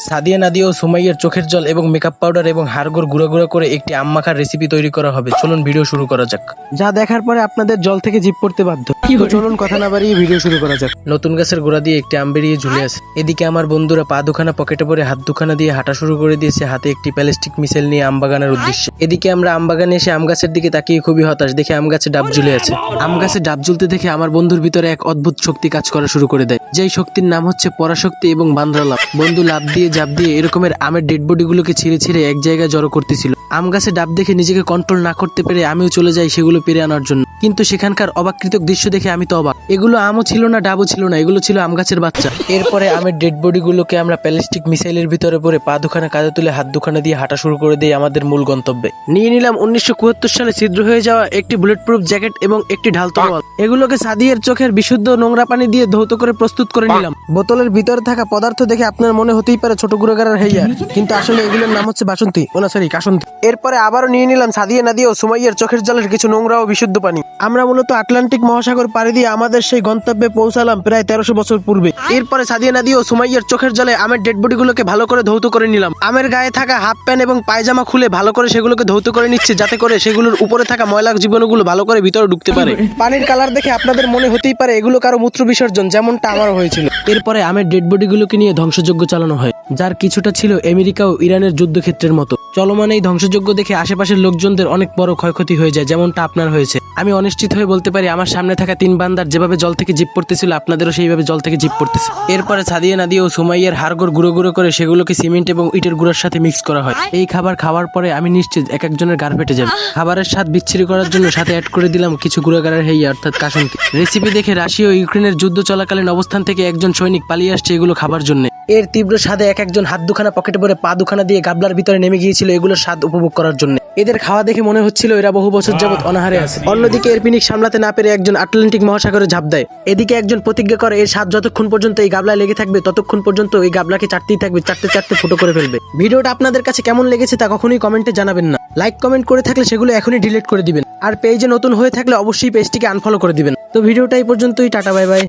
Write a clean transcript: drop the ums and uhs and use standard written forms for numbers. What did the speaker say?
সাদিয়া, নাদিয়া ও সুমাইয়ার চোখের জল এবং মেকআপ পাউডার এবং হাড়গোড় গুঁড়ো গুঁড়ো করে একটি আম মাখার রেসিপি তৈরি করা হবে। চলুন ভিডিও শুরু করা যাক। যা দেখার পরে আপনাদের জল থেকে জিভ পড়তে বাধ্য। তো চলুন কথা না বাড়িয়ে ভিডিও শুরু করা যাক। নতুন গাছের গোড়া দিয়ে একটি আম বেরিয়ে ঝুলে আছে। এদিকে আমার বন্ধুরা পা দুখানা পকেটে পরে হাত দুখানা দিয়ে হাঁটা শুরু করে দিয়েছে, হাতে একটি প্লাস্টিক মিছিল নিয়ে আম বাগানের উদ্দেশ্যে। এদিকে আমরা আম বাগানে এসে আম গাছের দিকে তাকিয়ে খুবই হতাশ, দেখে আম গাছে ডাব ঝুলে আছে। আম গাছে ডাব ঝুলতে দেখে আমার বন্ধুর ভিতরে এক অদ্ভুত শক্তি কাজ করা শুরু করে দেয়, যেই শক্তির নাম হচ্ছে পরাশক্তি এবং বান্দ্রা লাভ। বন্ধু লাভ দিয়ে জাপ দিয়ে এরকমের আমের ডেড বডি গুলোকে ছিঁড়ে ছিঁড়ে এক জায়গায় জড়ো করতেছিল। আম গাছে ডাব দেখে নিজেকে কন্ট্রোল না করতে পেরে আমিও চলে যাই সেগুলো পেরে আনার জন্য, কিন্তু সেখানকার অবাকৃতক দৃশ্য দেখে আমি তো অবাক। এগুলো আমও ছিল না, ডাবও ছিল না, এগুলো ছিল আম গাছের বাচ্চা। এরপরে আমের ডেড বডি গুলোকে আমরা প্লাস্টিক মিসাইলের ভিতরে পরে পা দুখানা কাঁধে তুলে হাত দুখানা দিয়ে হাঁটা শুরু করে দিই আমাদের মূল গন্তব্যে। নিয়ে নিলাম 1974 সালে ছিদ্র হয়ে যাওয়া একটি বুলেট প্রুফ জ্যাকেট এবং একটি ঢাল তরোয়াল। এগুলোকে সাদিয়ার চোখের বিশুদ্ধ নোংরা পানি দিয়ে ধৌত করে প্রস্তুত করে নিলাম। বোতলের ভিতরে থাকা পদার্থ দেখে আপনার মনে হতেই পারে ছোট গুঁড়োগাড়ার হেইয়া, কিন্তু আসলে এগুলোর নাম হচ্ছে বাসন্তী, সরি কাসন্তী। এরপরে আবারও নিয়ে নিলাম সাদিয়া, নাদিয়া ও সুমাইয়ার চোখের জলের কিছু নোংরা ও বিশুদ্ধ পানি। আমরা মূলত আটলান্টিক মহাসাগর পাড়ি দিয়ে আমাদের সেই গন্তব্যে পৌঁছালাম প্রায় 1300 বছর পূর্বে। এরপরে সাদিয়া, নাদিয়া ও সুমাইয়ার চোখের জলে আমের ডেড বডি গুলোকে ভালো করে ধৌত করে নিলাম। আমের গায়ে থাকা হাফ প্যান্ট এবং পায়জামা খুলে ভালো করে সেগুলোকে ধৌত করে নিচ্ছে, যাতে করে সেগুলোর উপরে থাকা ময়লা জীবাণুগুলো ভালো করে ভিতরে ঢুকতে পারে। পানির কালার দেখে আপনাদের মনে হতেই পারে এগুলো কারো মূত্র বিসর্জন, যেমনটা আমারও হয়েছিল। এরপরে আমের ডেড বডি গুলোকে নিয়ে ধ্বংসযজ্ঞ চালানো হয়, যার কিছুটা ছিল আমেরিকা ও ইরানের যুদ্ধক্ষেত্রের মতো। চলমান এই ধ্বংসযজ্ঞ দেখে আশেপাশের লোকজনদের অনেক বড় ক্ষয়ক্ষতি হয়ে যায়, যেমনটা আপনার হয়েছে। আমি অনিশ্চিত হয়ে বলতে পারি আমার সামনে থাকা 3 বান্দার যেভাবে জল থেকে জিভ পড়তেছিল, আপনাদেরও সেইভাবে জল থেকে জিভ পড়তেছে। এরপরে সাদিয়া, নাদিয়া ও সুমাইয়ার হাড়গোড় গুঁড়ো গুঁড়ো করে সেগুলোকে সিমেন্ট এবং ইটের গুঁড়োর সাথে মিক্স করা হয়। এই খাবার খাওয়ার পরে আমি নিশ্চিত এক একজনের গাড় ফেটে যাবে। খাবারের স্বাদ বিচ্ছিরি করার জন্য সাথে অ্যাড করে দিলাম কিছু গুঁড়োগাড়ার হেইয়া অর্থাৎ কাসন্তী। রেসিপি দেখে রাশিয়া ও ইউক্রেনের যুদ্ধ চলাকালীন অবস্থান থেকে একজন সৈনিক পালিয়ে আসছে এগুলো খাবার জন্য। এর তীব্র স্বাদে এক একজন হাত দুখানা পকেটে পরে পা দুখানা দিয়ে গাবলার ভিতরে নেমে গিয়েছিল এগুলোর স্বাদ উপভোগ করার জন্য। এদের খাওয়া দেখে মনে হচ্ছিল এরা বহু বছর যাবত অনাহারে আছে। অন্যদিকে এর পিনিক সামলাতে না পেরে একজন আটলান্টিক মহাসাগরে ঝাঁপ দেয়। এদিকে একজন প্রতিজ্ঞা করে এর স্বাদ যতক্ষণ পর্যন্ত এই গাবলায় লেগে থাকবে ততক্ষণ পর্যন্ত এই গাবলাকে চাটতেই থাকবে, চাটতে চাটতে ফুটো করে ফেলবে। ভিডিওটা আপনাদের কাছে কেমন লেগেছে তা কখনোই কমেন্টে জানাবেন না। লাইক কমেন্ট করে থাকলে সেগুলো এখনই ডিলিট করে দিবেন, আর পেজে নতুন হয়ে থাকলে অবশ্যই পেজটিকে আনফলো করে দিবেন। তো ভিডিওটা এই পর্যন্তই, টাটা বাই বাই।